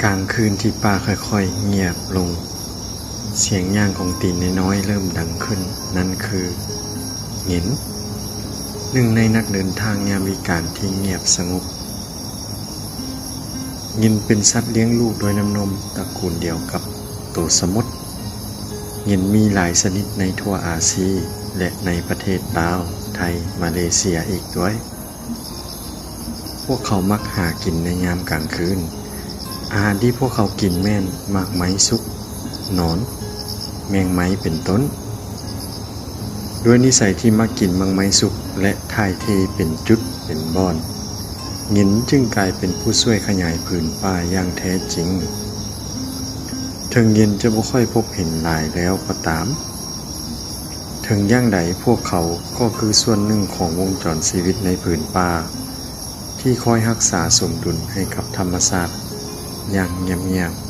กลางคืนที่ป่าค่อยๆเงียบลงเสียงย่างของตีนน้อยๆเริ่มดังขึ้นนั่นคือหงินหนึ่งในนักเดินทางยามวิกาลที่เงียบสงบหงินเป็นสัตว์เลี้ยงลูกโดยน้ำนมตระกูลเดียวกับตัวสมดหงินมีหลายชนิดในทั่วอาซีและในประเทศลาวไทยมาเลเซียอีกด้วยพวกเขามักหากินในยามกลางคืนอาหารที่พวกเขากินแม่นหมากไม้สุกหนอนแมงไม้เป็นต้นด้วยนิสัยที่มักกินหมากไม้สุกและถ่ายเทเป็นจุดเป็นบ่อนหงินจึงกลายเป็นผู้ช่วยขยายผืนป่าอย่างแท้จริงถึงหงินจะบ่ค่อยพบเห็นหลายแล้วก็ตามถึงอย่างใดพวกเขาก็คือส่วนหนึ่งของวงจรชีวิตในผืนป่าที่คอยรักษาสมดุลให้กับธรรมชาติอย่างเงียบๆ